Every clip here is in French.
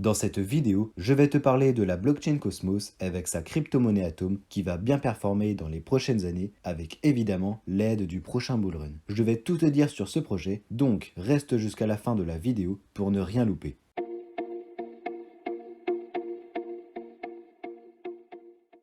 Dans cette vidéo, je vais te parler de la blockchain Cosmos avec sa crypto-monnaie Atom qui va bien performer dans les prochaines années avec évidemment l'aide du prochain bullrun. Je vais tout te dire sur ce projet, donc reste jusqu'à la fin de la vidéo pour ne rien louper.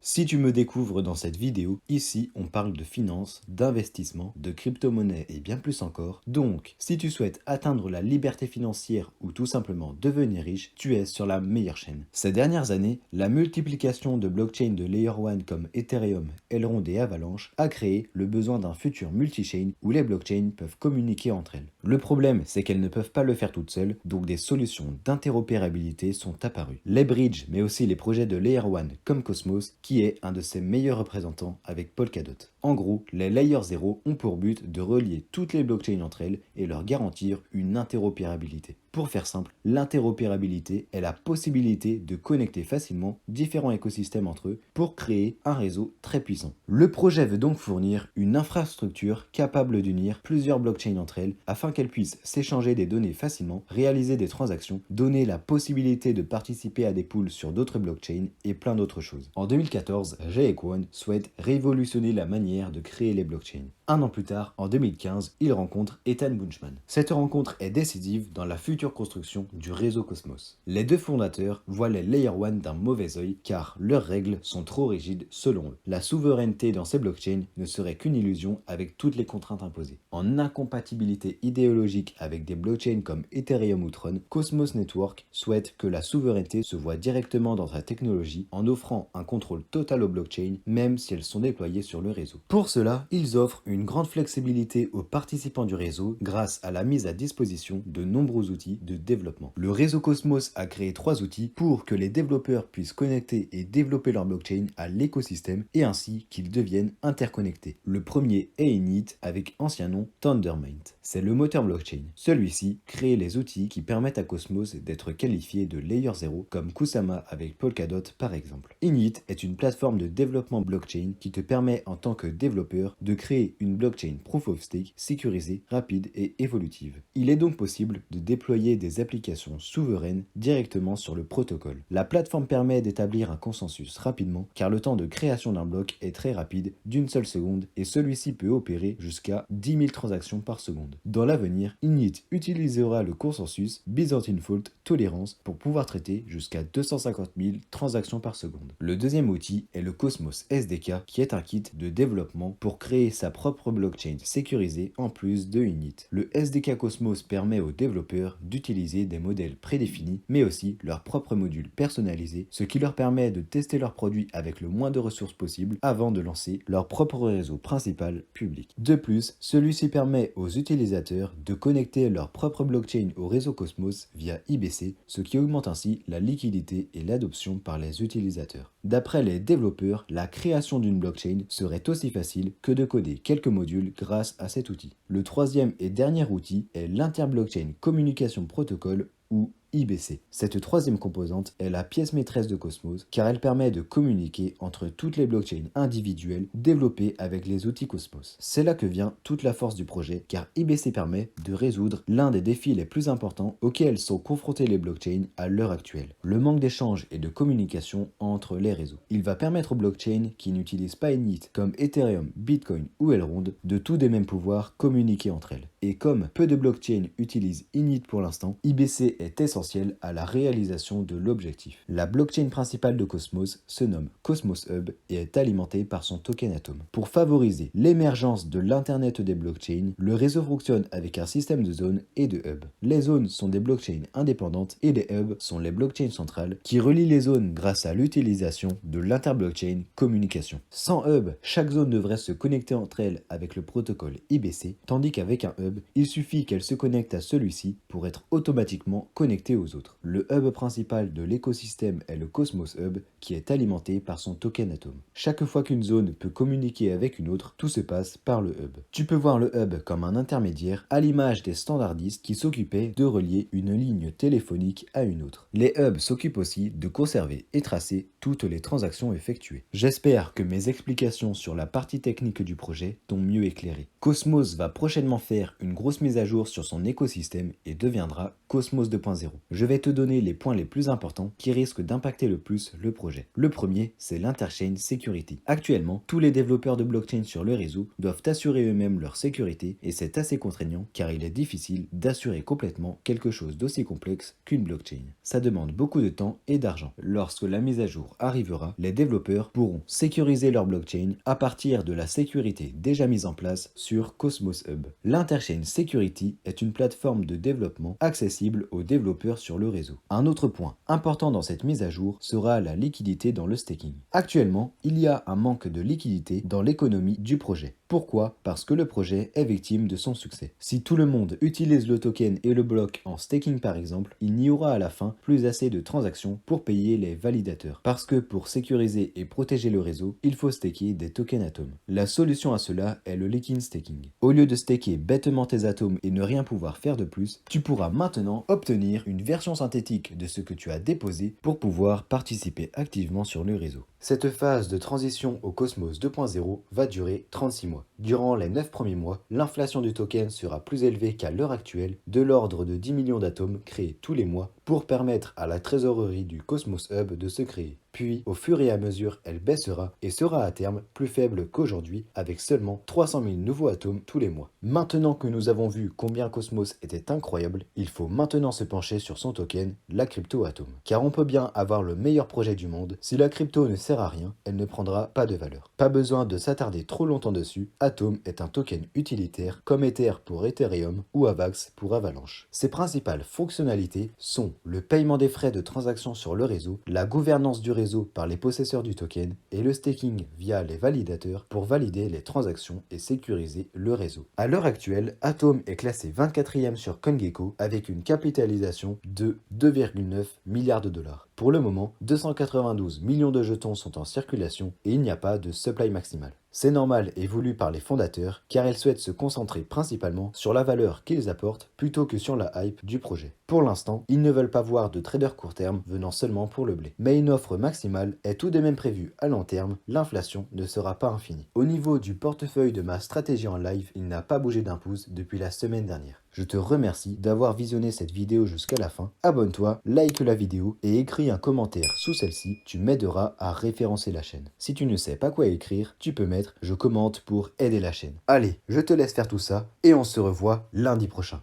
Si tu me découvres dans cette vidéo, ici on parle de finance, d'investissement, de crypto-monnaie et bien plus encore. Donc, si tu souhaites atteindre la liberté financière ou tout simplement devenir riche, tu es sur la meilleure chaîne. Ces dernières années, la multiplication de blockchains de Layer 1 comme Ethereum, Elrond et Avalanche a créé le besoin d'un futur multi-chain où les blockchains peuvent communiquer entre elles. Le problème, c'est qu'elles ne peuvent pas le faire toutes seules, donc des solutions d'interopérabilité sont apparues. Les bridges, mais aussi les projets de Layer 1 comme Cosmos, qui est un de ses meilleurs représentants avec Polkadot. En gros, les Layer 0 ont pour but de relier toutes les blockchains entre elles et leur garantir une interopérabilité. Pour faire simple, l'interopérabilité est la possibilité de connecter facilement différents écosystèmes entre eux pour créer un réseau très puissant. Le projet veut donc fournir une infrastructure capable d'unir plusieurs blockchains entre elles afin qu'elles puissent s'échanger des données facilement, réaliser des transactions, donner la possibilité de participer à des pools sur d'autres blockchains et plein d'autres choses. En 2014, Jae Kwon souhaite révolutionner la manière de créer les blockchains. Un an plus tard, en 2015, il rencontre Ethan Bunchman. Cette rencontre est décisive dans la future construction du réseau Cosmos. Les deux fondateurs voient les Layer 1 d'un mauvais œil car leurs règles sont trop rigides selon eux. La souveraineté dans ces blockchains ne serait qu'une illusion avec toutes les contraintes imposées. En incompatibilité idéologique avec des blockchains comme Ethereum ou Tron, Cosmos Network souhaite que la souveraineté se voit directement dans sa technologie en offrant un contrôle total aux blockchains même si elles sont déployées sur le réseau. Pour cela, ils offrent une grande flexibilité aux participants du réseau grâce à la mise à disposition de nombreux outils de développement. Le réseau Cosmos a créé 3 outils pour que les développeurs puissent connecter et développer leur blockchain à l'écosystème et ainsi qu'ils deviennent interconnectés. Le premier est Init avec ancien nom Tendermint. C'est le moteur blockchain. Celui-ci crée les outils qui permettent à Cosmos d'être qualifié de Layer 0 comme Kusama avec Polkadot par exemple. Init est une plateforme de développement blockchain qui te permet en tant que développeur de créer une blockchain proof of stake sécurisée, rapide et évolutive. Il est donc possible de déployer des applications souveraines directement sur le protocole. La plateforme permet d'établir un consensus rapidement car le temps de création d'un bloc est très rapide, d'une seule seconde, et celui-ci peut opérer jusqu'à 10 000 transactions par seconde. Dans l'avenir, Init utilisera le consensus Byzantine Fault Tolerance pour pouvoir traiter jusqu'à 250 000 transactions par seconde. Le deuxième outil est le Cosmos SDK qui est un kit de développement pour créer sa propre blockchain sécurisée en plus de Init. Le SDK Cosmos permet aux développeurs d'utiliser des modèles prédéfinis mais aussi leurs propres modules personnalisés, ce qui leur permet de tester leurs produits avec le moins de ressources possible avant de lancer leur propre réseau principal public. De plus, celui-ci permet aux utilisateurs de connecter leur propre blockchain au réseau Cosmos via IBC, ce qui augmente ainsi la liquidité et l'adoption par les utilisateurs. D'après les développeurs, la création d'une blockchain serait aussi facile que de coder quelques modules grâce à cet outil. Le troisième et dernier outil est l'Interblockchain Communication Protocol ou IBC. Cette troisième composante est la pièce maîtresse de Cosmos car elle permet de communiquer entre toutes les blockchains individuelles développées avec les outils Cosmos. C'est là que vient toute la force du projet car IBC permet de résoudre l'un des défis les plus importants auxquels sont confrontés les blockchains à l'heure actuelle, le manque d'échange et de communication entre les réseaux. Il va permettre aux blockchains qui n'utilisent pas Init comme Ethereum, Bitcoin ou Elrond de tous des mêmes pouvoirs communiquer entre elles. Et comme peu de blockchains utilisent Init pour l'instant, IBC est essentiel à la réalisation de l'objectif. La blockchain principale de Cosmos se nomme Cosmos Hub et est alimentée par son token Atom. Pour favoriser l'émergence de l'Internet des blockchains, le réseau fonctionne avec un système de zones et de hubs. Les zones sont des blockchains indépendantes et les hubs sont les blockchains centrales qui relient les zones grâce à l'utilisation de l'interblockchain communication. Sans hub, chaque zone devrait se connecter entre elles avec le protocole IBC, tandis qu'avec un hub, il suffit qu'elle se connecte à celui-ci pour être automatiquement connectée aux autres. Le hub principal de l'écosystème est le Cosmos Hub qui est alimenté par son token Atom. Chaque fois qu'une zone peut communiquer avec une autre, tout se passe par le hub. Tu peux voir le hub comme un intermédiaire à l'image des standardistes qui s'occupaient de relier une ligne téléphonique à une autre. Les hubs s'occupent aussi de conserver et tracer toutes les transactions effectuées. J'espère que mes explications sur la partie technique du projet t'ont mieux éclairé. Cosmos va prochainement faire une grosse mise à jour sur son écosystème et deviendra Cosmos 2.0. je vais te donner les points les plus importants qui risquent d'impacter le plus le projet. Le premier, c'est l'Interchain Security. Actuellement, tous les développeurs de blockchain sur le réseau doivent assurer eux-mêmes leur sécurité et c'est assez contraignant car il est difficile d'assurer complètement quelque chose d'aussi complexe qu'une blockchain. Ça demande beaucoup de temps et d'argent. Lorsque la mise à jour arrivera, les développeurs pourront sécuriser leur blockchain à partir de la sécurité déjà mise en place sur Cosmos Hub. L'Interchain Security est une plateforme de développement accessible aux développeurs sur le réseau. Un autre point important dans cette mise à jour sera la liquidité dans le staking. Actuellement, il y a un manque de liquidité dans l'économie du projet. Pourquoi? Parce que le projet est victime de son succès. Si tout le monde utilise le token et le bloc en staking par exemple, il n'y aura à la fin plus assez de transactions pour payer les validateurs. Parce que pour sécuriser et protéger le réseau, il faut staker des tokens atomes. La solution à cela est le liquid staking. Au lieu de staker bêtement tes atomes et ne rien pouvoir faire de plus, tu pourras maintenant obtenir une version synthétique de ce que tu as déposé pour pouvoir participer activement sur le réseau. Cette phase de transition au Cosmos 2.0 va durer 36 mois. Durant les 9 premiers mois, l'inflation du token sera plus élevée qu'à l'heure actuelle, de l'ordre de 10 millions d'atomes créés tous les mois pour permettre à la trésorerie du Cosmos Hub de se créer. Puis, au fur et à mesure, elle baissera et sera à terme plus faible qu'aujourd'hui avec seulement 300 000 nouveaux atomes tous les mois. Maintenant que nous avons vu combien Cosmos était incroyable, il faut maintenant se pencher sur son token, la crypto Atom. Car on peut bien avoir le meilleur projet du monde, si la crypto ne sert à rien, elle ne prendra pas de valeur. Pas besoin de s'attarder trop longtemps dessus, Atom est un token utilitaire comme Ether pour Ethereum ou Avax pour Avalanche. Ses principales fonctionnalités sont le paiement des frais de transaction sur le réseau, la gouvernance du réseau par les possesseurs du token et le staking via les validateurs pour valider les transactions et sécuriser le réseau. À l'heure actuelle, Atom est classé 24e sur CoinGecko avec une capitalisation de 2,9 milliards de dollars. Pour le moment, 292 millions de jetons sont en circulation et il n'y a pas de supply maximal. C'est normal et voulu par les fondateurs car ils souhaitent se concentrer principalement sur la valeur qu'ils apportent plutôt que sur la hype du projet. Pour l'instant, ils ne veulent pas voir de traders court terme venant seulement pour le blé. Mais une offre maximale est tout de même prévue à long terme, l'inflation ne sera pas infinie. Au niveau du portefeuille de ma stratégie en live, il n'a pas bougé d'un pouce depuis la semaine dernière. Je te remercie d'avoir visionné cette vidéo jusqu'à la fin. Abonne-toi, like la vidéo et écris un commentaire sous celle-ci, tu m'aideras à référencer la chaîne. Si tu ne sais pas quoi écrire, tu peux mettre « Je commente pour aider la chaîne ». Allez, je te laisse faire tout ça et on se revoit lundi prochain.